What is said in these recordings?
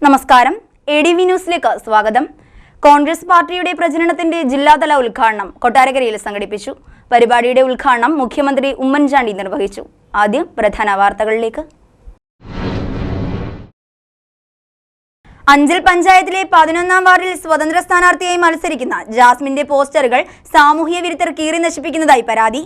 നമസ്കാരം. ADV ന്യൂസിലേക്ക് സ്വാഗതം. കോൺഗ്രസ് പാർട്ടിയുടെ പ്രചരണത്തിന്റെ ജില്ലാതല ഉദ്ഘാടനം കൊട്ടാരക്കരയിൽ സംഘടിപ്പിച്ചു. പരിപാടിയുടെ ഉദ്ഘാടനം മുഖ്യമന്ത്രി ഉമ്മൻചാണ്ടി നിർവഹിച്ചു. ആദ്യം പ്രധാന വാർത്തകളിലേക്ക്. അഞ്ചൽ പഞ്ചായത്തിലെ 11ാം വാർഡിൽ സ്വതന്ത്ര സ്ഥാനാർത്ഥിയായി മത്സരിക്കുന്ന ജാസ്മിന്റെ പോസ്റ്ററുകൾ സാമൂഹ്യ വിരുദ്ധർ കീറി നശിപ്പിക്കുന്നതായി പരാതി.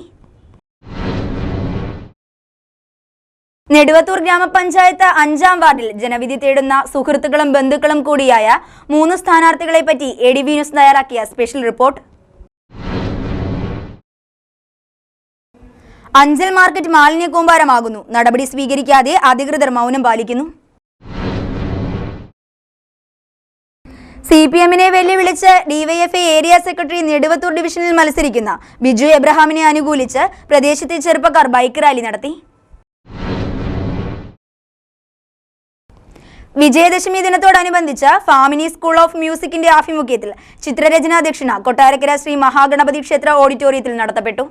നെടുവത്തൂർ ഗ്രാമപഞ്ചായത്ത് 5ാം വാർഡിൽ ജനവിധി തേടുന്ന സുഹൃത്തുക്കളും ബന്ധുക്കളും കൂടിയായ 3 സ്ഥാനാർത്ഥികളെ പറ്റി ADV ന്യൂസ് തയ്യാറാക്കിയ സ്പെഷ്യൽ റിപ്പോർട്ട്. അഞ്ചൽ മാർക്കറ്റ് മാലിന്യ കൂമ്പാരമാകുന്നു. നടപടി സ്വീകരിക്കാതെ അധികൃതർ മൗനം പാലിക്കുന്നു. CPM-നെ വെല്ലുവിളിച്ച് DYFI ഏരിയ സെക്രട്ടറി നെടുവത്തൂർ ഡിവിഷനിൽ മത്സരിക്കുന്ന ബിജു എബ്രഹാമിനെ അനുകൂലിച്ച് പ്രദേശത്തെ ചെറുപ്പക്കാർ ബൈക്ക് റാലി നടത്തി. വിജയദശമി ദിനത്തോടനുബന്ധിച്ച് ഫാമിനി സ്കൂൾ ഓഫ് മ്യൂസിക്കിന്റെ ആഭിമുഖ്യത്തിൽ ചിത്രരചനാ ദക്ഷിണ കൊട്ടാരക്കര ശ്രീ മഹാഗണപതി ക്ഷേത്ര ഓഡിറ്റോറിയത്തിൽ നടത്തപ്പെട്ടു.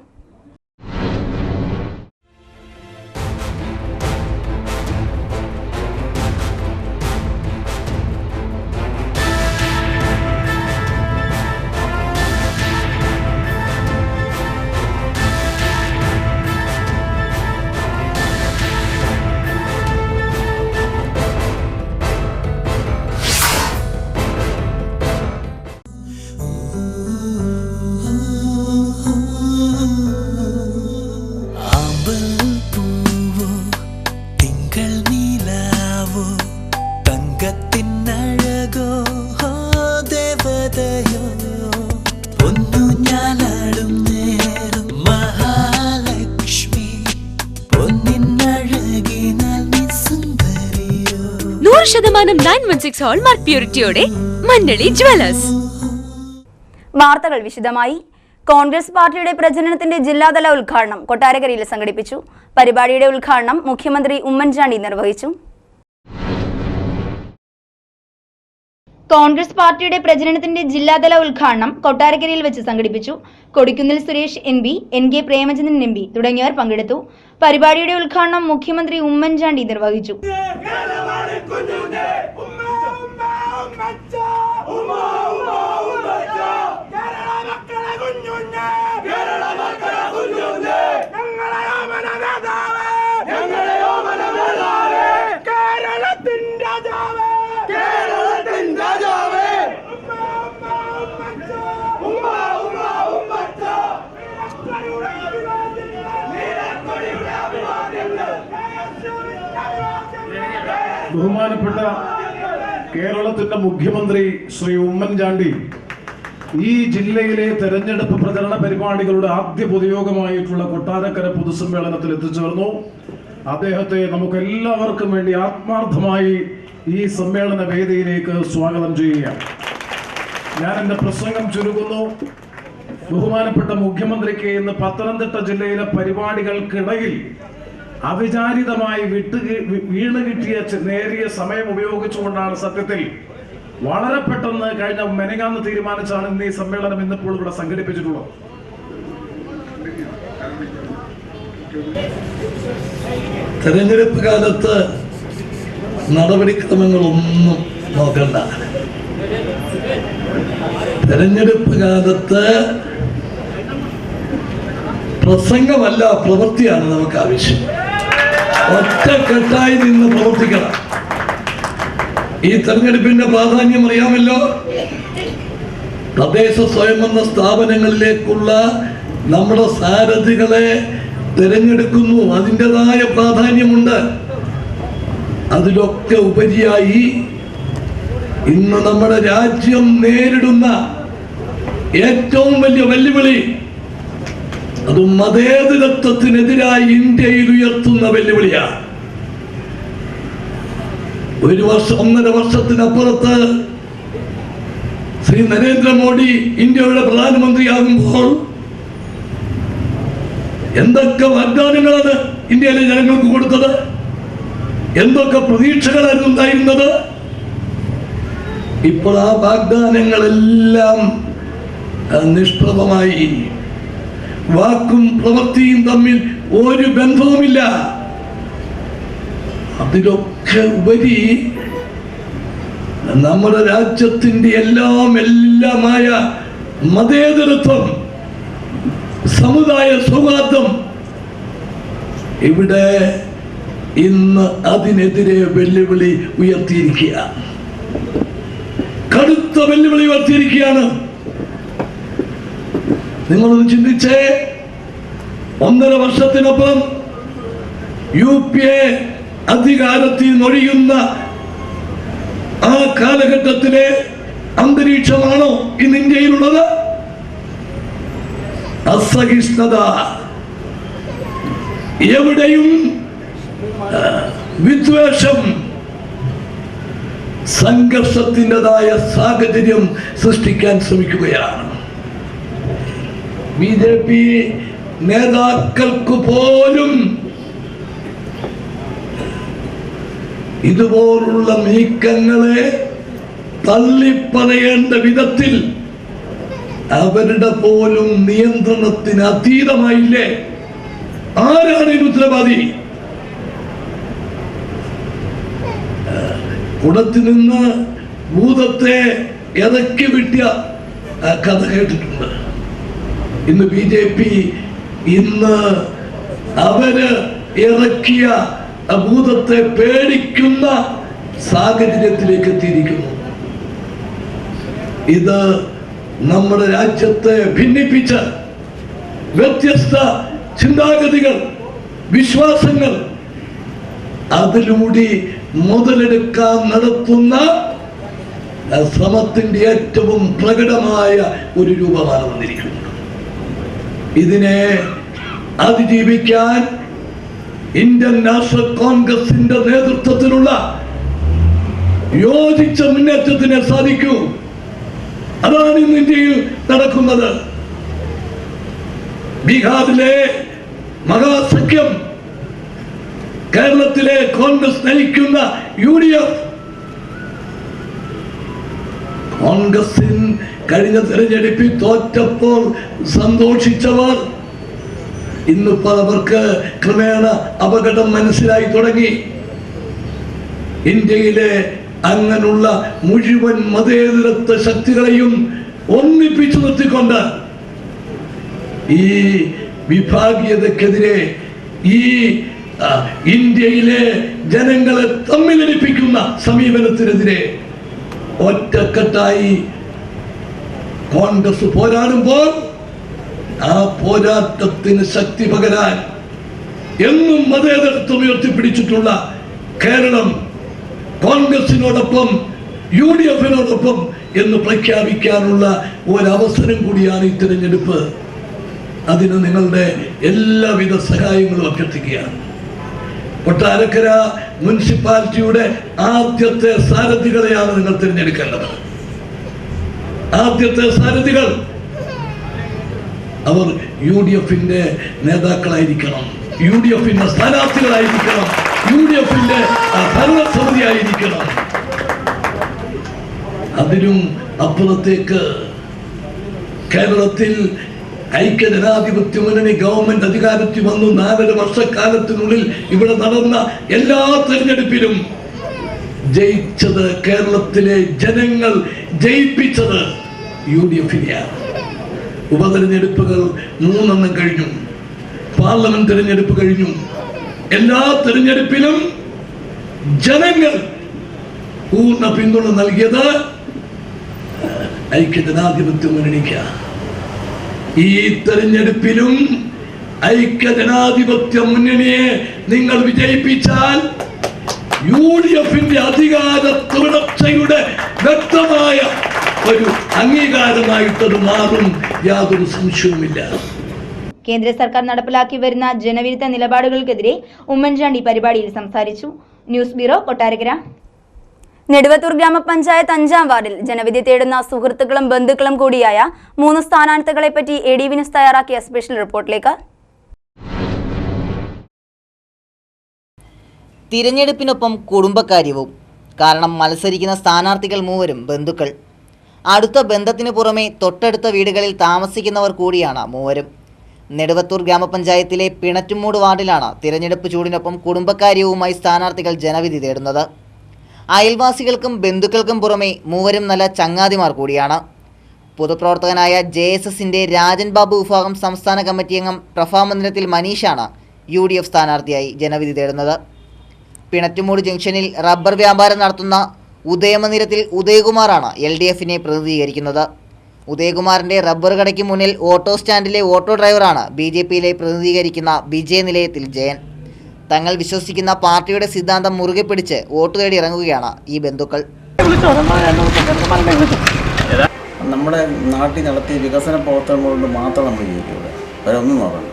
ശതമാനം 916 ഹോൾമാർക്ക് പ്യൂരിറ്റിയോടെ മണ്ണളി ജ്വല്ലേഴ്സ്. വാർത്തകൾ വിശദമായി. കോൺഗ്രസ് പാർട്ടിയുടെ പ്രചരണത്തിന്റെ ജില്ലാതല ഉദ്ഘാടനം കൊട്ടാരക്കരയിൽ സംഘടിപ്പിച്ചു. പരിപാടിയുടെ ഉദ്ഘാടനം മുഖ്യമന്ത്രി ഉമ്മൻചാണ്ടി നിർവഹിച്ചു. കോൺഗ്രസ് പാർട്ടിയുടെ പ്രചരണത്തിന്റെ ജില്ലാതല ഉദ്ഘാടനം കൊട്ടാരക്കരയിൽ വെച്ച് സംഘടിപ്പിച്ചു. Kodikunnil Suresh MP, NK Premachandran MP തുടങ്ങിയവർ പങ്കെടുത്തു. പരിപാടിയുടെ ഉദ്ഘാടനം മുഖ്യമന്ത്രി ഉമ്മൻചാണ്ടി നിർവഹിച്ചു. ബഹുമാനപ്പെട്ട കേരളത്തിന്റെ മുഖ്യമന്ത്രി ശ്രീ ഉമ്മൻചാണ്ടി ഈ ജില്ലയിലെ തെരഞ്ഞെടുപ്പ് പ്രചരണ പരിപാടികളുടെ ആദ്യ പൊതുയോഗമായിട്ടുള്ള കൊട്ടാരക്കര പൊതുസമ്മേളനത്തിൽ എത്തിച്ചേർന്നു. അദ്ദേഹത്തെ നമുക്ക് എല്ലാവർക്കും വേണ്ടി ആത്മാർത്ഥമായി ഈ സമ്മേളന വേദിയിലേക്ക് സ്വാഗതം ചെയ്യുക. ഞാൻ എൻ്റെ പ്രസംഗം ചുരുക്കുന്നു. ബഹുമാനപ്പെട്ട മുഖ്യമന്ത്രിക്ക് ഇന്ന് പത്തനംതിട്ട ജില്ലയിലെ പരിപാടികൾക്കിടയിൽ അവിചാരിതമായി വീണ് കിട്ടിയ നേരിയ സമയം ഉപയോഗിച്ചുകൊണ്ടാണ് സത്യത്തിൽ വളരെ പെട്ടെന്ന് കഴിഞ്ഞ മെനങ്ങാന്ന് തീരുമാനിച്ചാണ് ഇന്ന് ഈ സമ്മേളനം ഇന്നിപ്പോൾ ഇവിടെ സംഘടിപ്പിച്ചിട്ടുള്ളത്. തെരഞ്ഞെടുപ്പ് കാലത്ത് നടപടിക്രമങ്ങളൊന്നും നോക്കണ്ട. തെരഞ്ഞെടുപ്പ് കാലത്ത് പ്രസംഗമല്ല, പ്രവൃത്തിയാണ് നമുക്ക് ആവശ്യം. ഒറ്റക്കെട്ടായി നിന്ന് പ്രവർത്തിക്കണം. ഈ തെരഞ്ഞെടുപ്പിന്റെ പ്രാധാന്യം അറിയാമല്ലോ. തദ്ദേശ സ്വയംഭരണ സ്ഥാപനങ്ങളിലേക്കുള്ള നമ്മുടെ സാരഥികളെ തിരഞ്ഞെടുക്കുന്നു. അതിൻ്റെതായ പ്രാധാന്യമുണ്ട്. അതിലൊക്കെ ഉപരിയായി ഇന്ന് നമ്മുടെ രാജ്യം നേരിടുന്ന ഏറ്റവും വലിയ വെല്ലുവിളി അത് മതേതരത്വത്തിനെതിരായി ഇന്ത്യയിൽ ഉയർത്തുന്ന വെല്ലുവിളിയാണ്. 1.5 വർഷത്തിനപ്പുറത്ത് ശ്രീ നരേന്ദ്രമോദി ഇന്ത്യയുടെ പ്രധാനമന്ത്രിയാകുമ്പോൾ എന്തൊക്കെ വാഗ്ദാനങ്ങളാണ് ഇന്ത്യയിലെ ജനങ്ങൾക്ക് കൊടുത്തത്, എന്തൊക്കെ പ്രതീക്ഷകളായിരുന്നു ഉണ്ടായിരുന്നത്. ഇപ്പോൾ ആ വാഗ്ദാനങ്ങളെല്ലാം നിഷ്പ്രഭമായി. വാക്കും പ്രവൃത്തിയും തമ്മിൽ ഒരു ബന്ധവുമില്ല. അതിലൊക്കെ ഉപരി നമ്മുടെ രാജ്യത്തിന്റെ എല്ലാമായ മതേതരത്വം, സമുദായ സൗഹാർദ്ദം ഇവിടെ ഇന്ന് അതിനെതിരെ വെല്ലുവിളി ഉയർത്തിയിരിക്കുക, കടുത്ത വെല്ലുവിളി ഉയർത്തിയിരിക്കുകയാണ്. നിങ്ങളൊന്ന് ചിന്തിച്ചേ, 1.5 വർഷത്തിനൊപ്പം UPA അധികാരത്തിൽ നൊഴിയുന്ന ആ കാലഘട്ടത്തിലെ അന്തരീക്ഷമാണോ ഇന്ന് ഇന്ത്യയിലുള്ളത്? അസഹിഷ്ണുത, എവിടെയും വിദ്വേഷം, സംഘർഷത്തിൻ്റെതായ സാഹചര്യം സൃഷ്ടിക്കാൻ ശ്രമിക്കുകയാണ്. BJP നേതാക്കൾക്ക് പോലും ഇതുപോലുള്ള നീക്കങ്ങളെ തള്ളിപ്പറയേണ്ട വിധത്തിൽ അവരുടെ പോലും നിയന്ത്രണത്തിന് അതീതമായില്ലേ? ആരാണ് ഇതിന് ഉത്തരവാദി? കുടത്തിൽ നിന്ന് ഭൂതത്തെ ഇറക്കി വിട്ടിയ കഥ കേട്ടിട്ടുണ്ട്. ഇന്ന് BJP ഇന്ന് അവര് ഇറക്കിയ ഭൂതത്തെ പേടിക്കുന്ന സാഹചര്യത്തിലേക്ക് എത്തിയിരിക്കുന്നു. ഇത് നമ്മുടെ രാജ്യത്തെ ഭിന്നിപ്പിച്ച് വ്യത്യസ്ത ചിന്താഗതികൾ, വിശ്വാസങ്ങൾ അതിലൂടെ മുതലെടുക്കാൻ നടത്തുന്ന ശ്രമത്തിന്റെ ഏറ്റവും പ്രകടമായ ഒരു രൂപമാണ് വന്നിരിക്കുന്നത്. ഇതിനെ അതിജീവിക്കാൻ ഇന്ത്യൻ നാഷണൽ കോൺഗ്രസിന്റെ നേതൃത്വത്തിലുള്ള യോജിച്ച മുന്നേറ്റത്തിനെ സാധിക്കൂ. അതാണ് ഇന്ന് ഇന്ത്യയിൽ നടക്കുന്നത്. ബീഹാറിലെ മഹാസഖ്യം, കേരളത്തിലെ കോൺഗ്രസ് നയിക്കുന്ന UDF, കോൺഗ്രസിൻ കഴിഞ്ഞ തെരഞ്ഞെടുപ്പിൽ തോറ്റപ്പോൾ സന്തോഷിച്ചവർ ഇന്നിപ്പോൾ അവർക്ക് ക്രമേണ അപകടം മനസ്സിലായി തുടങ്ങി. ഇന്ത്യയിലെ അങ്ങനുള്ള മുഴുവൻ മതേതരത്വ ശക്തികളെയും ഒന്നിപ്പിച്ചു നിർത്തിക്കൊണ്ട് ഈ വിഭാഗീയതക്കെതിരെ, ഈ ഇന്ത്യയിലെ ജനങ്ങളെ തമ്മിലടിപ്പിക്കുന്ന സമീപനത്തിനെതിരെ ഒറ്റക്കെട്ടായി കോൺഗ്രസ് പോരാടുമ്പോൾ ആ പോരാട്ടത്തിന് ശക്തി പകരാൻ എന്നും മതേതരത്വം ഉയർത്തിപ്പിടിച്ചിട്ടുള്ള കേരളം കോൺഗ്രസിനോടൊപ്പം UDF-നോടൊപ്പം എന്ന് പ്രഖ്യാപിക്കാനുള്ള ഒരവസരം കൂടിയാണ് ഈ തിരഞ്ഞെടുപ്പ്. അതിന് നിങ്ങളുടെ എല്ലാവിധ സഹായങ്ങളും അഭ്യർത്ഥിക്കുകയാണ്. കൊട്ടാരക്കര മുനിസിപ്പാലിറ്റിയുടെ ആദ്യത്തെ സാരഥികളെയാണ് നിങ്ങൾ തിരഞ്ഞെടുക്കേണ്ടത്. ആദ്യത്തെ സാരഥികൾ അവർ UDF-ന്റെ നേതാക്കളായിരിക്കണം, UDF-ന്റെ സ്ഥാനാർത്ഥികളായിരിക്കണം, UDF-ന്റെ ഭരണസമിതി ആയിരിക്കണം. അതിനും അപ്പുറത്തേക്ക് കേരളത്തിൽ ഐക്യജനാധിപത്യ മുന്നണി ഗവൺമെന്റ് അധികാരത്തിൽ വന്നു 4.5 വർഷക്കാലത്തിനുള്ളിൽ ഇവിടെ നടന്ന എല്ലാ തെരഞ്ഞെടുപ്പിലും ജയിച്ചത്, കേരളത്തിലെ ജനങ്ങൾ ജയിപ്പിച്ചത് UDF-നെയാണ്. ഉപതെരഞ്ഞെടുപ്പുകൾ 3 കഴിഞ്ഞു, പാർലമെന്റ് തെരഞ്ഞെടുപ്പ് കഴിഞ്ഞു. എല്ലാ തെരഞ്ഞെടുപ്പിലും ജനങ്ങൾ പൂർണ്ണ പിന്തുണ നൽകിയത് ഐക്യജനാധിപത്യ മുന്നണിക്കാണ്. ഈ തെരഞ്ഞെടുപ്പിലും ഐക്യജനാധിപത്യ മുന്നണിയെ നിങ്ങൾ വിജയിപ്പിച്ചാൽ UDF-ന്റെ അധികാര തുടർച്ചയുടെ വ്യക്തമായ ഒരു അംഗീകാരമായിട്ടത് മാറും, യാതൊരു സംശയവുമില്ല. കേന്ദ്ര സർക്കാർ നടപ്പിലാക്കി വരുന്ന ജനവിരുദ്ധ നിലപാടുകൾക്കെതിരെ ഉമ്മൻചാണ്ടി പരിപാടിയിൽ സംസാരിച്ചു. News bureau, Kottarakkara. നെടുവത്തൂർ ഗ്രാമപഞ്ചായത്ത് 5-ാം വാർഡിൽ ജനവിധി തേടുന്ന സുഹൃത്തുക്കളും ബന്ധുക്കളും കൂടിയായ 3 സ്ഥാനാർത്ഥികളെപ്പറ്റി AD വിനുസ് തയ്യാറാക്കിയ സ്പെഷ്യൽ റിപ്പോർട്ടിലേക്ക്. തിരഞ്ഞെടുപ്പിനൊപ്പം കുടുംബക്കാര്യവും. കാരണം മത്സരിക്കുന്ന സ്ഥാനാർത്ഥികൾ 3 ബന്ധുക്കൾ. അടുത്ത ബന്ധത്തിന് പുറമെ തൊട്ടടുത്ത വീടുകളിൽ താമസിക്കുന്നവർ കൂടിയാണ് 3. നെടുവത്തൂർ ഗ്രാമപഞ്ചായത്തിലെ പിണറ്റുമൂട് വാർഡിലാണ് തിരഞ്ഞെടുപ്പ് ചൂടിനൊപ്പം കുടുംബക്കാര്യവുമായി സ്ഥാനാർത്ഥികൾ ജനവിധി തേടുന്നത്. അയൽവാസികൾക്കും ബന്ധുക്കൾക്കും പുറമെ മൂവരും നല്ല ചങ്ങാതിമാർ കൂടിയാണ്. പൊതുപ്രവർത്തകനായ JSSന്റെ രാജൻ ബാബു വിഭാഗം സംസ്ഥാന കമ്മിറ്റി അംഗം പ്രഭാമന്ദിരത്തിൽ മനീഷാണ് UDF സ്ഥാനാർത്ഥിയായി ജനവിധി തേടുന്നത്. പിണറ്റുമൂട് ജംഗ്ഷനിൽ റബ്ബർ വ്യാപാരം നടത്തുന്ന ഉദയമന്ദിരത്തിൽ ഉദയകുമാറാണ് LDFനെ പ്രതിനിധീകരിക്കുന്നത്. ഉദയകുമാറിന്റെ റബ്ബർ കടയ്ക്ക് മുന്നിൽ ഓട്ടോ സ്റ്റാൻഡിലെ ഓട്ടോ ഡ്രൈവറാണ് BJPയിലെ പ്രതിനിധീകരിക്കുന്ന വിജയനിലയത്തിൽ ജയൻ. തങ്ങൾ വിശ്വസിക്കുന്ന പാർട്ടിയുടെ സിദ്ധാന്തം മുറുകെ പിടിച്ച് വോട്ട് തേടി ഇറങ്ങുകയാണ് ഈ ബന്ധുക്കൾ. നമ്മുടെ നാട്ടിൽ നടത്തിയ വികസന പ്രവർത്തനങ്ങൾ കൊണ്ട് മാത്രം നമ്മൾ ജയിക്കുക, വേറെ ഒന്നും നോക്കണം.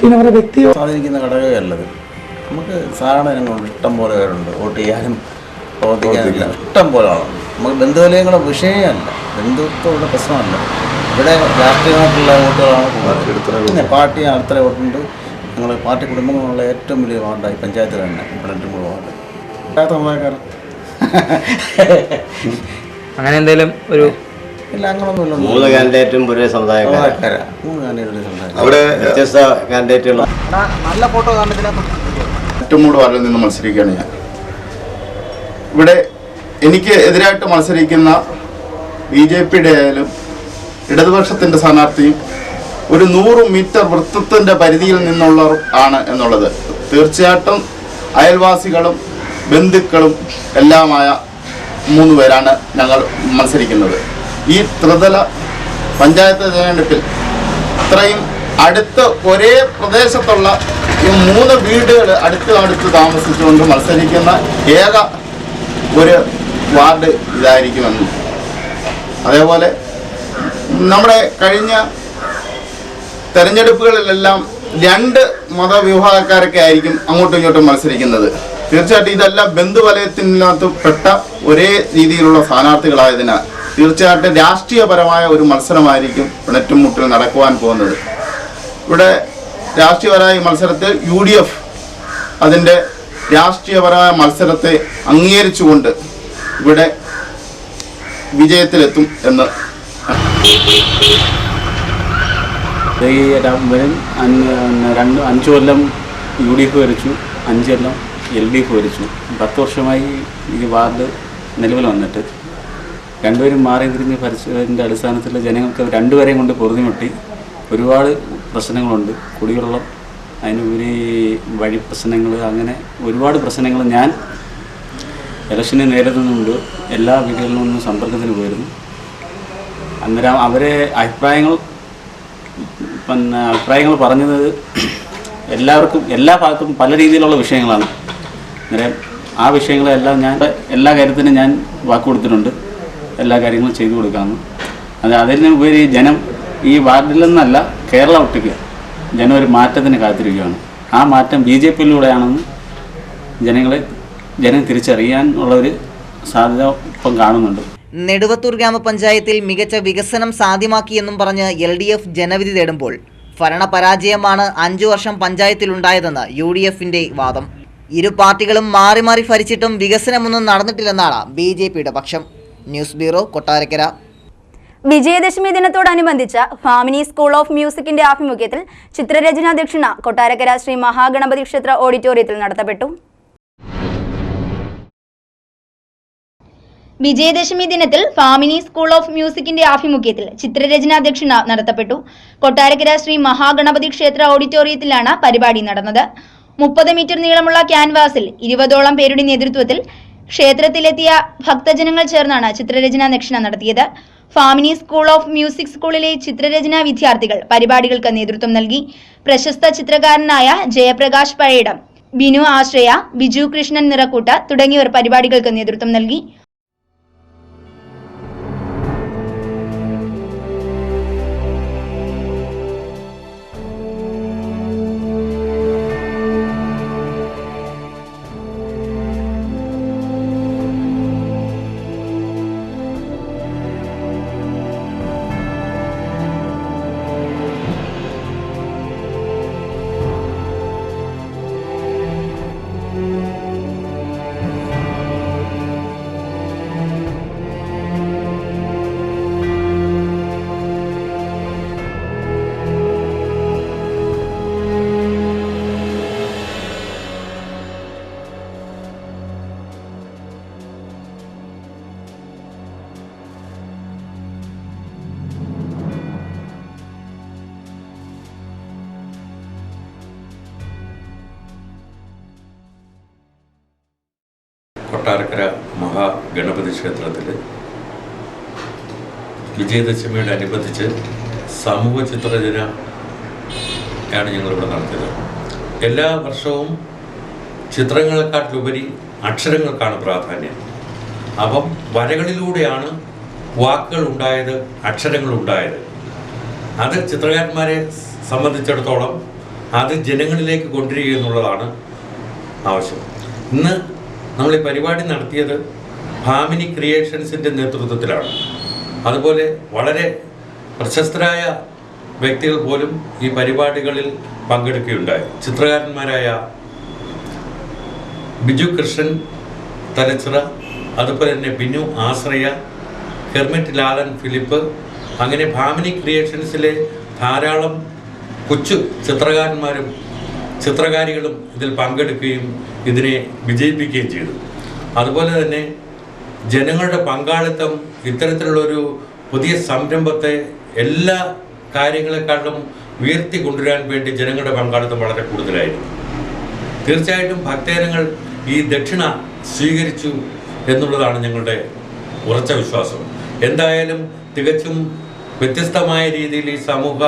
പിന്നെ അവരുടെ വ്യക്തി സ്വാധീനിക്കുന്ന ഘടകമല്ലത്. നമുക്ക് സാധാരണ ജനങ്ങളുണ്ട്, ഇഷ്ടം പോലെ പേരുണ്ട്, വോട്ട് ചെയ്യാനും പ്രവർത്തിക്കാനില്ല, ഇഷ്ടം പോലെ ആളുണ്ട്. നമുക്ക് ബന്ധുവലയങ്ങളുടെ വിഷയമല്ല, ബന്ധുത്വമുള്ള പ്രശ്നമല്ല. ഇവിടെ രാഷ്ട്രീയമായിട്ടുള്ള വോട്ടുകളാണ് കൂടുതൽ. പിന്നെ പാർട്ടി അടുത്ത വോട്ടുണ്ട്. ഞങ്ങൾ പാർട്ടി കുടുംബങ്ങളുള്ള ഏറ്റവും വലിയ വാർഡായി പഞ്ചായത്തിൽ തന്നെ പിണറ്റുമൂട് വാർഡ്. സമുദായക്കാരൻ അങ്ങനെ എന്തെങ്കിലും ഒരു ഇല്ല, അങ്ങനൊന്നുമില്ല. മൂന്ന് കാൻഡിഡേറ്റും ഒരേ സമുദായക്കാരാ. അവിടെ വ്യത്യസ്ത കാൻഡിഡേറ്റുകൾ. നല്ല ഫോട്ടോ കാണുന്നതിന് പിണറ്റുമൂട് വാർഡിൽ നിന്ന് മത്സരിക്കുകയാണ് ഞാൻ. ഇവിടെ എനിക്ക് എതിരായിട്ട് മത്സരിക്കുന്ന BJPയുടെ ആയാലും ഇടതുപക്ഷത്തിൻ്റെ സ്ഥാനാർത്ഥിയും ഒരു 100 മീറ്റർ വൃത്തത്തിൻ്റെ പരിധിയിൽ നിന്നുള്ളവർ ആണ് എന്നുള്ളത് തീർച്ചയായിട്ടും അയൽവാസികളും ബന്ധുക്കളും എല്ലാമായ 3 പേരാണ് ഞങ്ങൾ മത്സരിക്കുന്നത്. ഈ ത്രിതല പഞ്ചായത്ത് തിരഞ്ഞെടുപ്പിൽ ഇത്രയും അടുത്ത് ഒരേ പ്രദേശത്തുള്ള ഈ 3 വീടുകൾ അടുത്ത് താമസിച്ചുകൊണ്ട് മത്സരിക്കുന്ന ഏക ഒരു വാർഡ് ഇതായിരിക്കുമെന്നും, അതേപോലെ നമ്മുടെ കഴിഞ്ഞ തെരഞ്ഞെടുപ്പുകളിലെല്ലാം 2 മതവിഭാഗക്കാരൊക്കെ ആയിരിക്കും അങ്ങോട്ടും ഇങ്ങോട്ടും മത്സരിക്കുന്നത്. തീർച്ചയായിട്ടും ഇതെല്ലാം ബന്ധുവലയത്തിനകത്ത് പെട്ട ഒരേ രീതിയിലുള്ള സ്ഥാനാർത്ഥികളായതിനാൽ തീർച്ചയായിട്ടും രാഷ്ട്രീയപരമായ ഒരു മത്സരമായിരിക്കും പിണറ്റുമുട്ടിൽ നടക്കുവാൻ പോകുന്നത്. ഇവിടെ രാഷ്ട്രീയപരമായ മത്സരത്തിൽ UDF അതിൻ്റെ രാഷ്ട്രീയപരമായ മത്സരത്തെ അംഗീകരിച്ചുകൊണ്ട് ഇവിടെ വിജയത്തിലെത്തും എന്ന്. വരും 5 കൊല്ലം UDF ഭരിച്ചു, 5 കൊല്ലം LDF ഭരിച്ചു. 10 വർഷമായി ഈ വാർഡ് നിലവിൽ വന്നിട്ട് രണ്ടുപേരും മാറി തിരിഞ്ഞ് ഭരിച്ചതിൻ്റെ അടിസ്ഥാനത്തിൽ ജനങ്ങൾക്ക് രണ്ടുപേരെയും കൊണ്ട് പൊറുതിമുട്ടി ഒരുപാട് പ്രശ്നങ്ങളുണ്ട്. കുടിവെള്ളം, അതിനുപരി വഴി പ്രശ്നങ്ങൾ, അങ്ങനെ ഒരുപാട് പ്രശ്നങ്ങൾ ഞാൻ ഇലക്ഷനെ നേരിടുന്നുണ്ട്. എല്ലാ വീടുകളിൽ നിന്നും സമ്പർക്കത്തിന് പോയിരുന്നു. അന്നേരം അവരെ അഭിപ്രായങ്ങൾ പറഞ്ഞത് എല്ലാവർക്കും എല്ലാ ഭാഗത്തും പല രീതിയിലുള്ള വിഷയങ്ങളാണ്. അന്നേരം ആ വിഷയങ്ങളെല്ലാം ഞാൻ എല്ലാ കാര്യത്തിനും ഞാൻ വാക്ക് കൊടുത്തിട്ടുണ്ട്, എല്ലാ കാര്യങ്ങളും ചെയ്തു കൊടുക്കാമെന്ന്. അതിനുപരി ജനം ഈ വാർഡിൽ നിന്നല്ല കേരള ഒട്ടുക്ക് ജനം ഒരു മാറ്റത്തിന് കാത്തിരിക്കുകയാണ്. ആ മാറ്റം BJPയിലൂടെയാണെന്ന് ജനം തിരിച്ചറിയാനുള്ളൊരു സാധ്യത ഇപ്പം കാണുന്നുണ്ട്. നെടുവത്തൂർ ഗ്രാമപഞ്ചായത്തിൽ മികച്ച വികസനം സാധ്യമാക്കിയെന്നും പറഞ്ഞ് LDF ജനവിധി തേടുമ്പോൾ ഭരണപരാജയമാണ് 5 വർഷം പഞ്ചായത്തിലുണ്ടായതെന്ന് UDFന്റെ വാദം. ഇരു പാർട്ടികളും മാറി മാറി ഭരിച്ചിട്ടും വികസനമൊന്നും നടന്നിട്ടില്ലെന്നാണ് BJPയുടെ പക്ഷം. News bureau, Kottarakkara. വിജയദശമി ദിനത്തോടനുബന്ധിച്ച ഫാമിനി സ്കൂൾ ഓഫ് മ്യൂസിക്കിന്റെ ആഭിമുഖ്യത്തിൽ ചിത്രരചനാ ദക്ഷിണ കൊട്ടാരക്കര ശ്രീ മഹാഗണപതി ക്ഷേത്ര ഓഡിറ്റോറിയത്തിൽ നടത്തപ്പെട്ടു. വിജയദശമി ദിനത്തിൽ ഫാമിനി സ്കൂൾ ഓഫ് മ്യൂസിക്കിന്റെ ആഭിമുഖ്യത്തിൽ ചിത്രരചനാ ദക്ഷിണ നടത്തപ്പെട്ടു. കൊട്ടാരക്കര ശ്രീ മഹാഗണപതി ക്ഷേത്ര ഓഡിറ്റോറിയത്തിലാണ് പരിപാടി നടന്നത്. 30 മീറ്റർ നീളമുള്ള ക്യാൻവാസിൽ 20ഓളം പേരുടെ നേതൃത്വത്തിൽ ക്ഷേത്രത്തിലെത്തിയ ഭക്തജനങ്ങൾ ചേർന്നാണ് ചിത്രരചനാ ദക്ഷിണ നടത്തിയത്. ഫാമിനി സ്കൂൾ ഓഫ് മ്യൂസിക് സ്കൂളിലെ ചിത്രരചനാ വിദ്യാർത്ഥികൾ പരിപാടികൾക്ക് നേതൃത്വം നൽകി. പ്രശസ്ത ചിത്രകാരനായ ജയപ്രകാശ് പഴയിടം, ബിനു ആശ്രയ, ബിജു കൃഷ്ണൻ നിറക്കൂട്ട് തുടങ്ങിയവർ പരിപാടികൾക്ക് നേതൃത്വം നൽകി. കൊട്ടാരക്കര മഹാഗണപതി ക്ഷേത്രത്തിൽ വിജയദശമിയോട് അനുബന്ധിച്ച് സമൂഹ ചിത്രരചനയാണ് ഞങ്ങളിവിടെ നടത്തിയത്. എല്ലാ വർഷവും ചിത്രങ്ങളെക്കാട്ടിലുപരി അക്ഷരങ്ങൾക്കാണ് പ്രാധാന്യം. അപ്പം വരകളിലൂടെയാണ് വാക്കുകൾ ഉണ്ടായത്, അക്ഷരങ്ങൾ ഉണ്ടായത്. അത് ചിത്രകാരന്മാരെ സംബന്ധിച്ചിടത്തോളം അത് ജനങ്ങളിലേക്ക് കൊണ്ടുവരിക എന്നുള്ളതാണ് ആവശ്യം. ഇന്ന് നമ്മൾ ഈ പരിപാടി നടത്തിയത് ഭാമിനി ക്രിയേഷൻസിൻ്റെ നേതൃത്വത്തിലാണ്. അതുപോലെ വളരെ പ്രശസ്തരായ വ്യക്തികൾ പോലും ഈ പരിപാടികളിൽ പങ്കെടുക്കുകയുണ്ടായി. ചിത്രകാരന്മാരായ ബിജു കൃഷ്ണൻ തലച്ചിറ, അതുപോലെ തന്നെ ബിനു ആശ്രയ, ഹെർമിറ്റ് ലാലൻ ഫിലിപ്പ്, അങ്ങനെ ഭാമിനി ക്രിയേഷൻസിലെ ധാരാളം കൊച്ചു ചിത്രകാരന്മാരും ചിത്രകാരികളും ഇതിൽ പങ്കെടുക്കുകയും ഇതിനെ വിജയിപ്പിക്കുകയും ചെയ്തു. അതുപോലെ തന്നെ ജനങ്ങളുടെ പങ്കാളിത്തം ഇത്തരത്തിലുള്ളൊരു പുതിയ സംരംഭത്തെ എല്ലാ കാര്യങ്ങളെക്കാളും ഉയർത്തി കൊണ്ടുവരാൻ വേണ്ടി ജനങ്ങളുടെ പങ്കാളിത്തം വളരെ കൂടുതലായിരുന്നു. തീർച്ചയായിട്ടും ഭക്തജനങ്ങൾ ഈ ദക്ഷിണ സ്വീകരിച്ചു എന്നുള്ളതാണ് ഞങ്ങളുടെ ഉറച്ച വിശ്വാസം. എന്തായാലും തികച്ചും വ്യത്യസ്തമായ രീതിയിൽ ഈ സമൂഹ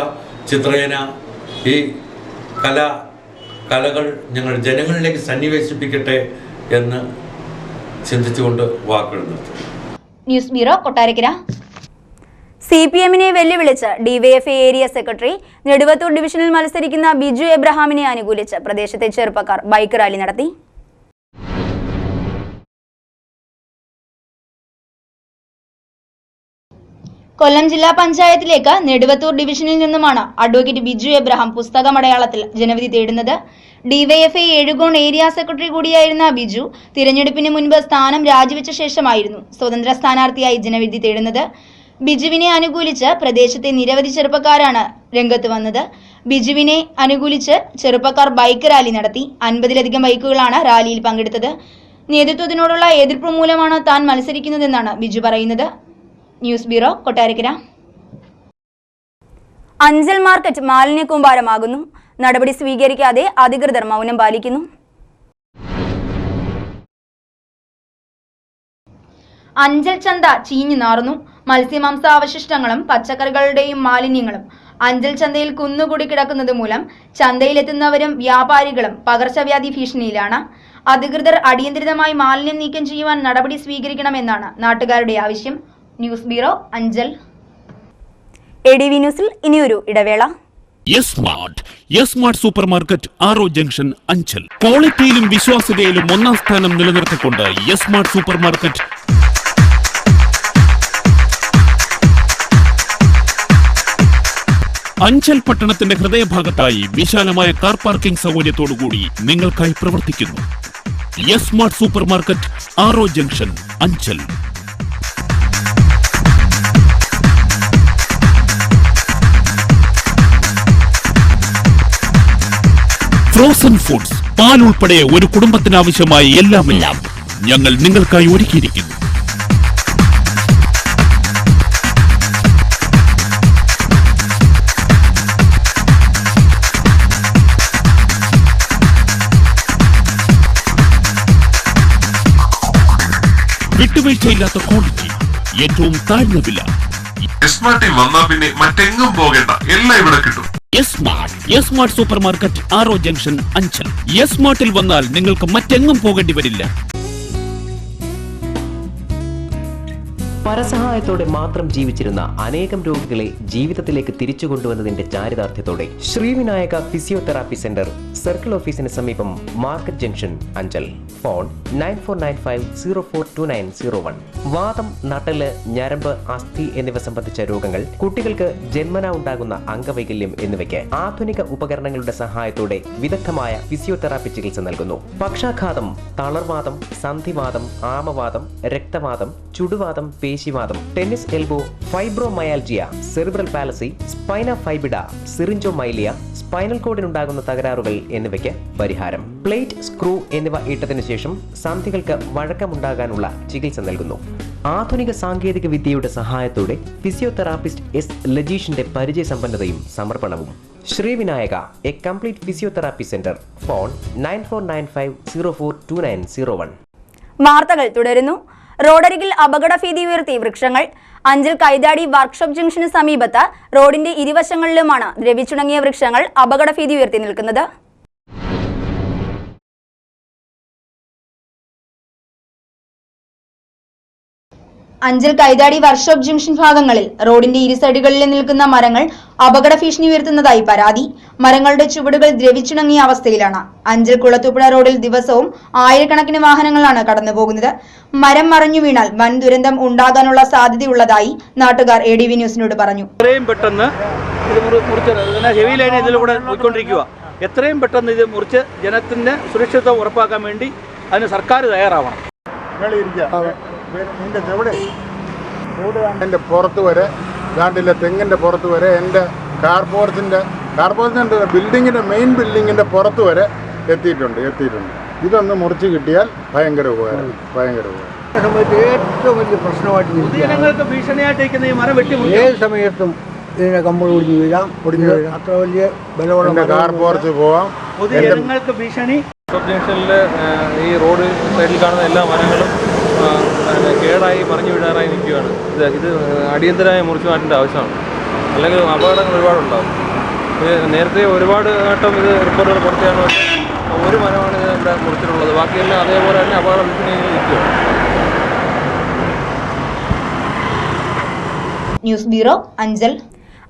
ചിത്രരചന, ഈ കലകൾ ഞങ്ങൾ ജനങ്ങളിലേക്ക് സന്നിവേശിപ്പിക്കട്ടെ എന്ന് ചിന്തിച്ചുകൊണ്ട് വാക്കുകൾ നിർത്തും. News bureau, Kottarakkara. CPM-നെ വെല്ലുവിളിച്ച് ഡിവൈഎഫ്ഐ ഏരിയ സെക്രട്ടറി നെടുവത്തൂർ ഡിവിഷനിൽ മത്സരിക്കുന്ന ബിജു എബ്രഹാമിനെ അനുകൂലിച്ച് പ്രദേശത്തെ ചെറുപ്പക്കാർ ബൈക്ക് റാലി നടത്തി. കൊല്ലം ജില്ലാ പഞ്ചായത്തിലേക്ക് നെടുവത്തൂർ ഡിവിഷനിൽ നിന്നുമാണ് അഡ്വക്കേറ്റ് ബിജു എബ്രഹാം പുസ്തകമടയാളത്തിൽ ജനവിധി തേടുന്നത്. ഡിവൈഎഫ്ഐ ഏഴുകോൺ ഏരിയ സെക്രട്ടറി കൂടിയായിരുന്ന ബിജു തിരഞ്ഞെടുപ്പിന് മുൻപ് സ്ഥാനം രാജിവെച്ച ശേഷമായിരുന്നു സ്വതന്ത്ര സ്ഥാനാർത്ഥിയായി ജനവിധി തേടുന്നത്. ബിജുവിനെ അനുകൂലിച്ച് പ്രദേശത്തെ നിരവധി ചെറുപ്പക്കാരാണ് രംഗത്ത് വന്നത്. ബിജുവിനെ അനുകൂലിച്ച് ചെറുപ്പക്കാർ ബൈക്ക് റാലി നടത്തി. 50-ലധികം ബൈക്കുകളാണ് റാലിയിൽ പങ്കെടുത്തത്. നേതൃത്വത്തിനോടുള്ള എതിർപ്പ് മൂലമാണ് താൻ മത്സരിക്കുന്നതെന്നാണ് ബിജു പറയുന്നത്. News bureau, Kottarakkara. Anchal market മാലിന്യ കൂമ്പാരമാകുന്നു. നടപടി സ്വീകരിക്കാതെ അധികൃതർ മൗനം പാലിക്കുന്നു. അഞ്ചൽ ചന്ത ചീഞ്ഞു നാറുന്നു. മത്സ്യമാംസാവശിഷ്ടങ്ങളും പച്ചക്കറികളുടെയും മാലിന്യങ്ങളും അഞ്ചൽ ചന്തയിൽ കുന്നുകൂടി കിടക്കുന്നത് മൂലം ചന്തയിലെത്തുന്നവരും വ്യാപാരികളും പകർച്ചവ്യാധി ഭീഷണിയിലാണ്. അധികൃതർ അടിയന്തരമായി മാലിന്യം നീക്കം ചെയ്യുവാൻ നടപടി സ്വീകരിക്കണമെന്നാണ് നാട്ടുകാരുടെ ആവശ്യം. News bureau, Anchal. ADV ന്യൂസിൽ ഇനിയൊരു ഇടവേള. സ്മാർട്ട് സൂപ്പർ മാർക്കറ്റ് ആറോ ജംഗ്ഷൻ, അഞ്ചൽ. ക്വാളിറ്റിയിലും വിശ്വാസ്യതയിലും ഒന്നാം സ്ഥാനം നിലനിർത്തിക്കൊണ്ട് സ്മാർട്ട് സൂപ്പർ മാർക്കറ്റ് അഞ്ചൽ പട്ടണത്തിന്റെ ഹൃദയഭാഗത്തായി വിശാലമായ കാർ പാർക്കിംഗ് സൗകര്യത്തോടുകൂടി നിങ്ങൾക്കായി പ്രവർത്തിക്കുന്നു. സ്മാർട്ട് സൂപ്പർ മാർക്കറ്റ് ആറോ ജംഗ്ഷൻ, അഞ്ചൽ. ഫ്രോസൺ ഫുഡ്സ്, പാൽ ഉൾപ്പെടെ ഒരു കുടുംബത്തിന് ആവശ്യമായ എല്ലാം ഞങ്ങൾ നിങ്ങൾക്കായി ഒരുക്കിയിരിക്കുന്നു. വിട്ടുവീഴ്ചയില്ലാത്ത ക്വാളിറ്റി, ഏറ്റവും താഴ്ന്ന വില. സ്മാർട്ടിൽ വന്നാൽ പിന്നെ മറ്റെങ്ങും പോകേണ്ട, എല്ലാം ഇവിടെ കിട്ടും. സ്മാർട്ട് സൂപ്പർ മാർക്കറ്റ് ആറോ ജംഗ്ഷൻ, അഞ്ചൽ. സ്മാർട്ടിൽ വന്നാൽ നിങ്ങൾക്ക് മറ്റെങ്ങും പോകേണ്ടി വരില്ല. പരസഹായത്തോടെ മാത്രം ജീവിച്ചിരുന്ന അനേകം രോഗികളെ ജീവിതത്തിലേക്ക് തിരിച്ചു കൊണ്ടുവന്നതിന്റെ ചാരിതാർത്ഥ്യത്തോടെ ശ്രീവിനായക ഫിസിയോതെറാപ്പി സെന്റർ, സർക്കിൾ ഓഫീസിന് സമീപം, മാർക്കറ്റ് ജംഗ്ഷൻ, അഞ്ചൽ. ഫോൺ 9495042901. വാദം, നട്ടല്, ഞരമ്പ്, അസ്ഥി എന്നിവ സംബന്ധിച്ച രോഗങ്ങൾ, കുട്ടികൾക്ക് ജന്മന ഉണ്ടാകുന്ന അംഗവൈകല്യം എന്നിവയ്ക്ക് ആധുനിക ഉപകരണങ്ങളുടെ സഹായത്തോടെ വിദഗ്ധമായ ഫിസിയോതെറാപ്പി ചികിത്സ നൽകുന്നു. പക്ഷാഘാതം, തളർവാദം, സന്ധിവാദം, ആമവാദം, രക്തവാദം, ചുടുവാദം, പേശിവാദം, tennis elbow, fibromyalgia, cerebral palsy, spina bifida, syringomyelia, spinal കോഡിനുണ്ടാകുന്ന തകരാറുകൾ എന്നിവയ്ക്ക് പരിഹാരം. പ്ലേറ്റ്, സ്ക്രൂ എന്നിവ ഇട്ടതിനു ശേഷം സന്ധികൾക്ക് വഴക്കമുണ്ടാകാനുള്ള ചികിത്സ നൽകുന്നു. ആധുനിക സാങ്കേതിക വിദ്യയുടെ സഹായത്തോടെ ഫിസിയോതെറാപ്പിസ്റ്റ് എസ് ലജീഷിന്റെ പരിചയസമ്പന്നതയും സമർപ്പണവും. Srivinayaka, a complete physiotherapy centre. Phone 9495042901. വാർത്തകൾ തുടരുന്നു. റോഡരികിൽ അപകടഭീതി ഉയർത്തി വൃക്ഷങ്ങൾ. അഞ്ചൽ കൈതാടി വർക്ക്ഷോപ്പ് ജംഗ്ഷന് സമീപത്ത് റോഡിന്റെ ഇരുവശങ്ങളിലുമാണ് ദ്രവിച്ചുണങ്ങിയ വൃക്ഷങ്ങൾ അപകടഭീതി ഉയർത്തി നിൽക്കുന്നത്. അഞ്ചൽ കൈതാടി വർക്ക്ഷോപ്പ് ജംഗ്ഷൻ ഭാഗങ്ങളിൽ റോഡിന്റെ ഇരു സൈഡുകളിൽ നിൽക്കുന്ന മരങ്ങൾ അപകട ഭീഷണി ഉയർത്തുന്നതായി പരാതി. മരങ്ങളുടെ ചുവടുകൾ ദ്രവിച്ചുണങ്ങിയ അവസ്ഥയിലാണ്. അഞ്ചൽ കുളത്തൂപ്പുഴ റോഡിൽ ദിവസവും ആയിരക്കണക്കിന് വാഹനങ്ങളാണ് കടന്നുപോകുന്നത്. മരം മറിഞ്ഞു വീണാൽ വൻ ദുരന്തം ഉണ്ടാകാനുള്ള സാധ്യതയുള്ളതായി നാട്ടുകാർ ADV ന്യൂസിനോട് പറഞ്ഞു. എത്രയും പെട്ടെന്ന് ഹെവി ലൈൻ ഇതിലൂടെ പോയിക്കൊണ്ടിരിക്കുക. എത്രയും പെട്ടെന്ന് ഇത് മുറിച്ച് ജനത്തിന്റെ സുരക്ഷിതത്വം ഉറപ്പാക്കാൻ വേണ്ടി അതിന് സർക്കാർ തയ്യാറാവണം. എൻ്റെ പുറത്ത് വരെ ദാണ്ടിലെ തെങ്ങിൻ്റെ പുറത്ത് വരെ എൻ്റെ കാർപോർച്ചിൻ്റെ ബിൽഡിങ്ങിൻ്റെ മെയിൻ ബിൽഡിങ്ങിൻ്റെ പുറത്ത് വരെ എത്തിയിട്ടുണ്ട്. ഇതൊന്ന് മുറിച്ച് കിട്ടിയാൽ ഭയങ്കര ഉപകാരം. ഏറ്റവും വലിയ പ്രശ്നമായിട്ട് ഭീഷണിയായിട്ടിരിക്കുന്ന ഈ മരം വെട്ടി ഏത് സമയത്തും ഇതിനെ കമ്പൾ ഒടിഞ്ഞു വീഴാം. അത്ര വലിയ ബലമുള്ള കാർപോർച്ച് പോവാം. പൊതുജനങ്ങൾക്ക് ഭീഷണി. സബ് ജംഗ്ഷനിൽ ഈ റോഡ് സൈഡിൽ കാണുന്ന എല്ലാ മരങ്ങളും കേടായി മറിഞ്ഞു വീഴാറായി നിൽക്കുകയാണ്. ഇത് അടിയന്തരമായി മുറിച്ചു മാറ്റേണ്ട ആവശ്യമാണ്. അല്ലെങ്കിൽ അപകടങ്ങൾ ഒരുപാടുണ്ടാകും. ഇത് നേരത്തെ ഒരുപാട് ഘട്ടം ഇത് റിപ്പോർട്ടുകൾ കൊടുത്തതാണ്. ഒരു മരമാണ് ഇത് ഇവിടെ മുറിച്ചിട്ടുള്ളത്. ബാക്കിയെല്ലാം അതേപോലെ തന്നെ അപകട ഭീഷണിയിൽ നിൽക്കുകയാണ്. News bureau, Anchal.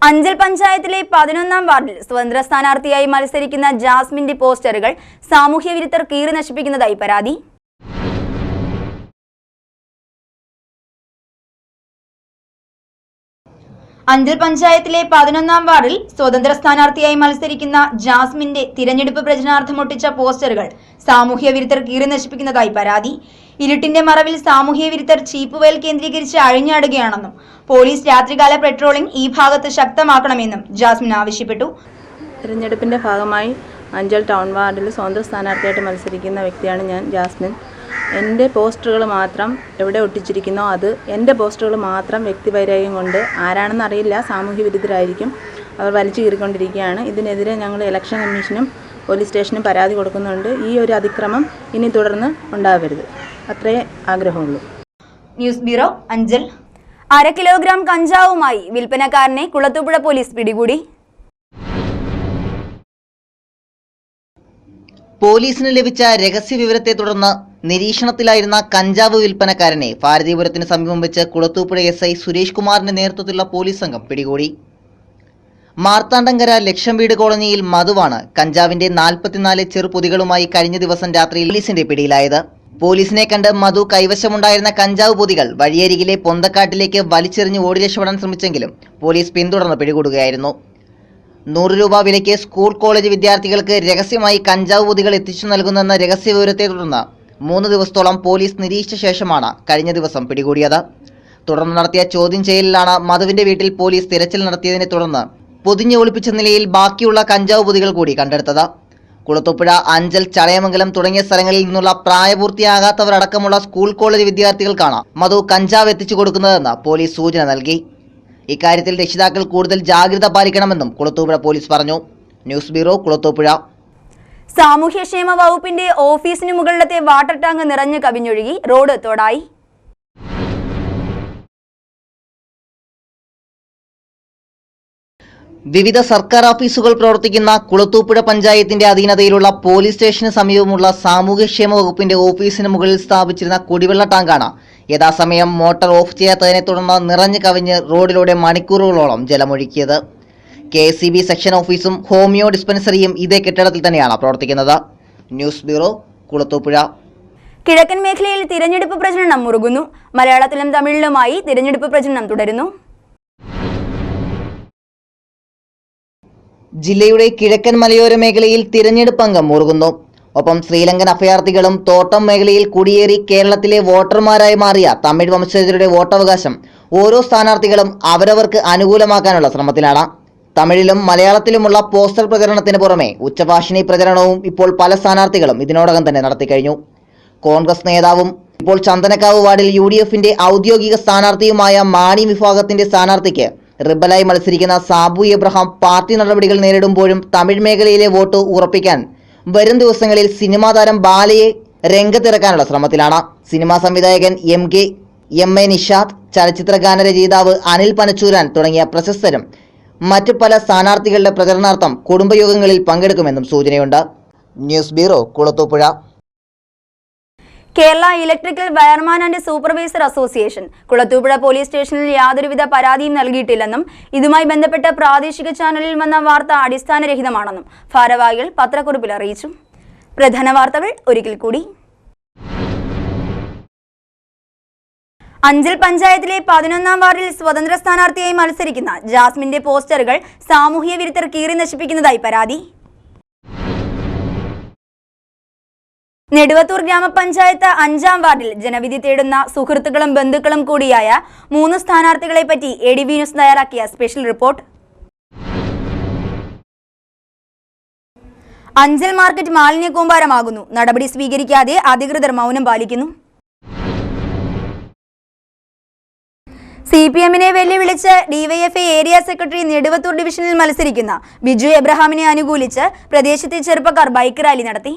അഞ്ചൽ പഞ്ചായത്തിലെ 11ാം വാർഡിൽ സ്വതന്ത്ര സ്ഥാനാർത്ഥിയായി മത്സരിക്കുന്ന ജാസ്മിന്റെ പോസ്റ്ററുകൾ സാമൂഹ്യ വിരുദ്ധർ കീറി നശിപ്പിക്കുന്നതായി പരാതി. അഞ്ചൽ പഞ്ചായത്തിലെ 11ാം വാർഡിൽ സ്വതന്ത്ര സ്ഥാനാർത്ഥിയായി മത്സരിക്കുന്ന ജാസ്മിന്റെ തിരഞ്ഞെടുപ്പ് പ്രചരണാർത്ഥം ഒട്ടിച്ച പോസ്റ്ററുകൾ സാമൂഹ്യ വിരുദ്ധർ കീറി നശിപ്പിക്കുന്നതായി പരാതി. ഇരുട്ടിന്റെ മറവിൽ സാമൂഹ്യ വിരുദ്ധർ ചീപ്പുവയൽ കേന്ദ്രീകരിച്ച് അഴിഞ്ഞാടുകയാണെന്നും പോലീസ് രാത്രികാല പെട്രോളിംഗ് ഈ ഭാഗത്ത് ശക്തമാക്കണമെന്നും ജാസ്മിൻ ആവശ്യപ്പെട്ടു. തിരഞ്ഞെടുപ്പിന്റെ ഭാഗമായി അഞ്ചൽ ടൗൺ വാർഡിൽ സ്വതന്ത്ര സ്ഥാനാർത്ഥിയായിട്ട് മത്സരിക്കുന്ന വ്യക്തിയാണ് ഞാൻ, ജാസ്മിൻ. എൻ്റെ പോസ്റ്ററുകൾ മാത്രം എവിടെ ഒട്ടിച്ചിരിക്കുന്നോ അത് എൻ്റെ പോസ്റ്ററുകൾ മാത്രം വ്യക്തിവൈരാഗ്യം കൊണ്ട്, ആരാണെന്ന് അറിയില്ല, സാമൂഹ്യ വിരുദ്ധരായിരിക്കും, അവർ വലിച്ചു കീറിക്കൊണ്ടിരിക്കുകയാണ്. ഇതിനെതിരെ ഞങ്ങൾ ഇലക്ഷൻ കമ്മീഷനും പോലീസ് സ്റ്റേഷനും പരാതി കൊടുക്കുന്നുണ്ട്. ഈ ഒരു അതിക്രമം ഇനി തുടർന്ന് ഉണ്ടാവരുത്, അത്രേ ആഗ്രഹമുള്ളൂ. News bureau, Anchal. 1/2 കിലോഗ്രാം കഞ്ചാവുമായി വിൽപ്പനക്കാരനെ കുളത്തൂപ്പുഴ പോലീസ് പിടികൂടി. പോലീസിന് ലഭിച്ച രഹസ്യ വിവരത്തെ തുടർന്ന് നിരീക്ഷണത്തിലായിരുന്ന കഞ്ചാവ് വിൽപ്പനക്കാരനെ ഭാരതീപുരത്തിന് സമീപം വെച്ച് കുളത്തൂപ്പുഴ SI സുരേഷ് കുമാറിന്റെ നേതൃത്വത്തിലുള്ള പോലീസ് സംഘം പിടികൂടി. മാർത്താണ്ഡങ്കര ലക്ഷം വീട് കോളനിയിൽ മധുവാണ് കഞ്ചാവിന്റെ 44 ചെറുപൊതികളുമായി കഴിഞ്ഞ ദിവസം രാത്രി പോലീസിന്റെ പിടിയിലായത്. പോലീസിനെ കണ്ട് മധു കൈവശമുണ്ടായിരുന്ന കഞ്ചാവ് പൊതികൾ വഴിയരികിലെ പൊന്തക്കാട്ടിലേക്ക് വലിച്ചെറിഞ്ഞ് ഓടി രക്ഷപ്പെടാൻ ശ്രമിച്ചെങ്കിലും പോലീസ് പിന്തുടർന്ന് പിടികൂടുകയായിരുന്നു. 100 രൂപ വിലയ്ക്ക് സ്കൂൾ കോളേജ് വിദ്യാർത്ഥികൾക്ക് രഹസ്യമായി കഞ്ചാവ് പൊതികൾ എത്തിച്ചു നൽകുന്നെന്ന രഹസ്യ വിവരത്തെ തുടർന്ന് 3 ദിവസത്തോളം പോലീസ് നിരീക്ഷിച്ച ശേഷമാണ് കഴിഞ്ഞ ദിവസം പിടികൂടിയത്. തുടർന്ന് നടത്തിയ ചോദ്യം ചെയ്യലിലാണ് മധുവിന്റെ വീട്ടിൽ പോലീസ് തിരച്ചിൽ നടത്തിയതിനെ തുടർന്ന് പൊതിഞ്ഞ് ഒളിപ്പിച്ച നിലയിൽ ബാക്കിയുള്ള കഞ്ചാവ് പൊതികൾ കൂടി കണ്ടെടുത്തത്. കുളത്തൂപ്പുഴ, അഞ്ചൽ, ചടയമംഗലം തുടങ്ങിയ സ്ഥലങ്ങളിൽ നിന്നുള്ള പ്രായപൂർത്തിയാകാത്തവരടക്കമുള്ള സ്കൂൾ കോളേജ് വിദ്യാർത്ഥികൾക്കാണ് മധു കഞ്ചാവ് എത്തിച്ചു കൊടുക്കുന്നതെന്ന് പോലീസ് സൂചന നൽകി. ഇക്കാര്യത്തിൽ രക്ഷിതാക്കൾ കൂടുതൽ ജാഗ്രത പാലിക്കണമെന്നും കുളത്തൂപ്പുഴ പോലീസ് പറഞ്ഞു. News bureau, Kulathupuzha. സാമൂഹ്യക്ഷേമ വകുപ്പിന്റെ ഓഫീസിന് മുകളിലത്തെ വാട്ടർ ടാങ്ക് നിറഞ്ഞു കവിഞ്ഞൊഴുകി റോഡ് തോടായി. വിവിധ സർക്കാർ ഓഫീസുകൾ പ്രവർത്തിക്കുന്ന കുളത്തൂപ്പുഴ പഞ്ചായത്തിന്റെ അധീനതയിലുള്ള പോലീസ് സ്റ്റേഷന് സമീപമുള്ള സാമൂഹ്യക്ഷേമ വകുപ്പിന്റെ ഓഫീസിന് മുകളിൽ സ്ഥാപിച്ചിരുന്ന കുടിവെള്ള ടാങ്കാണ് യഥാസമയം മോട്ടോർ ഓഫ് ചെയ്യാത്തതിനെ തുടർന്ന് നിറഞ്ഞു കവിഞ്ഞ് റോഡിലൂടെ മണിക്കൂറുകളോളം ജലമൊഴുക്കിയത്. KSEB സെക്ഷൻ ഓഫീസും ഹോമിയോ ഡിസ്പെൻസറിയും ഇതേ കെട്ടിടത്തിൽ തന്നെയാണ് പ്രവർത്തിക്കുന്നത്. News bureau, Kulathupuzha. കിഴക്കൻ മേഖലയിൽ തിരഞ്ഞെടുപ്പ് പ്രചരണം മുറുകുന്നു. മലയാളത്തിലും തമിഴിലുമായി തിരഞ്ഞെടുപ്പ് പ്രചരണം തുടരുന്നു. ജില്ലയുടെ കിഴക്കൻ മലയോര മേഖലയിൽ തിരഞ്ഞെടുപ്പ് അംഗം മുറുകുന്നു. ഒപ്പം ശ്രീലങ്കൻ അഭയാർത്ഥികളും തോട്ടം മേഖലയിൽ കുടിയേറി കേരളത്തിലെ വോട്ടർമാരായി മാറിയ തമിഴ് വംശജരുടെ വോട്ടവകാശം ഓരോ സ്ഥാനാർത്ഥികളും അവരവർക്ക് അനുകൂലമാക്കാനുള്ള ശ്രമത്തിലാണ്. തമിഴിലും മലയാളത്തിലുമുള്ള പോസ്റ്റർ പ്രചരണത്തിന് പുറമെ ഉച്ചഭാഷിണി പ്രചരണവും ഇപ്പോൾ പല സ്ഥാനാർത്ഥികളും ഇതിനോടകം തന്നെ നടത്തിക്കഴിഞ്ഞു. കോൺഗ്രസ് നേതാവും ഇപ്പോൾ ചന്ദനക്കാവ് വാർഡിൽ UDFന്റെ ഔദ്യോഗിക സ്ഥാനാർത്ഥിയുമായ മാണി വിഭാഗത്തിന്റെ സ്ഥാനാർത്ഥിക്ക് റിബലായി മത്സരിക്കുന്ന സാബു എബ്രഹാം പാർട്ടി നടപടികൾ നേരിടുമ്പോഴും തമിഴ് മേഖലയിലെ വോട്ട് ഉറപ്പിക്കാൻ വരും ദിവസങ്ങളിൽ സിനിമാ താരം ബാലയെ രംഗത്തിറക്കാനുള്ള ശ്രമത്തിലാണ്. സിനിമാ സംവിധായകൻ എം.എ. നിഷാദ്, ചലച്ചിത്ര ഗാനരചയിതാവ് അനിൽ പനച്ചൂരാൻ തുടങ്ങിയ പ്രശസ്തരും മറ്റ് പല സ്ഥാനാർത്ഥികളുടെ പ്രചരണാർത്ഥം കുടുംബയോഗങ്ങളിൽ പങ്കെടുക്കുമെന്നും സൂചനയുണ്ട്. News bureau, Kulathupuzha. Kerala electrical wireman and supervisor association Kulathupuzha police സ്റ്റേഷനിൽ യാതൊരുവിധ പരാതിയും നൽകിയിട്ടില്ലെന്നും ഇതുമായി ബന്ധപ്പെട്ട പ്രാദേശിക ചാനലിൽ വന്ന വാർത്ത അടിസ്ഥാനരഹിതമാണെന്നും ഭാരവാഹികൾ പത്രക്കുറിപ്പിൽ അറിയിച്ചു. പ്രധാന വാർത്തകൾ ഒരിക്കൽ കൂടി. അഞ്ചൽ പഞ്ചായത്തിലെ 11ാം വാർഡിൽ സ്വതന്ത്ര സ്ഥാനാർത്ഥിയായി മത്സരിക്കുന്ന ജാസ്മിന്റെ പോസ്റ്ററുകൾ സാമൂഹ്യ വിരുദ്ധർ കീറി നശിപ്പിക്കുന്നതായി പരാതി. നെടുവത്തൂർ ഗ്രാമപഞ്ചായത്ത് 5ാം വാർഡിൽ ജനവിധി തേടുന്ന സുഹൃത്തുക്കളും ബന്ധുക്കളും കൂടിയായ 3 സ്ഥാനാർത്ഥികളെ പറ്റി ADV ന്യൂസ് തയ്യാറാക്കിയ സ്പെഷ്യൽ റിപ്പോർട്ട്. അഞ്ചൽ മാർക്കറ്റ് മാലിന്യ കൂമ്പാരമാകുന്നു, നടപടി സ്വീകരിക്കാതെ അധികൃതർ മൗനം പാലിക്കുന്നു. CPM-നെ വെല്ലുവിളിച്ച് DYFI ഏരിയ സെക്രട്ടറി നെടുവത്തൂർ ഡിവിഷനിൽ മത്സരിക്കുന്ന ബിജു എബ്രഹാമിനെ അനുകൂലിച്ച് പ്രദേശത്തെ ചെറുപ്പക്കാർ ബൈക്ക് റാലി നടത്തി.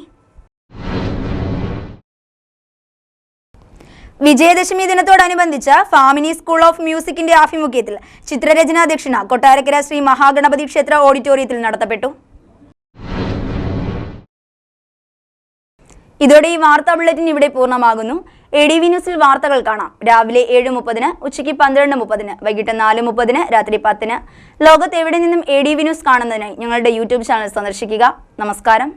വിജയദശമി ദിനത്തോടനുബന്ധിച്ച് ഫാമിനി സ്കൂൾ ഓഫ് മ്യൂസിക്കിന്റെ ആഭിമുഖ്യത്തിൽ ചിത്രരചനാ ദക്ഷിണ കൊട്ടാരക്കര ശ്രീ മഹാഗണപതി ക്ഷേത്ര ഓഡിറ്റോറിയത്തിൽ നടത്തപ്പെട്ടു. ഇതോടെ ഈ വാർത്താ ബുള്ളറ്റിൻ ഇവിടെ പൂർണ്ണമാകുന്നു. ADV ന്യൂസിൽ വാർത്തകൾ കാണാം രാവിലെ 7:30, ഉച്ചയ്ക്ക് 12:30, വൈകിട്ട് 4:30, രാത്രി 10. ലോകത്ത് എവിടെ നിന്നും ADV ന്യൂസ് കാണുന്നതിനായി ഞങ്ങളുടെ യൂട്യൂബ് ചാനൽ സന്ദർശിക്കുക. നമസ്കാരം.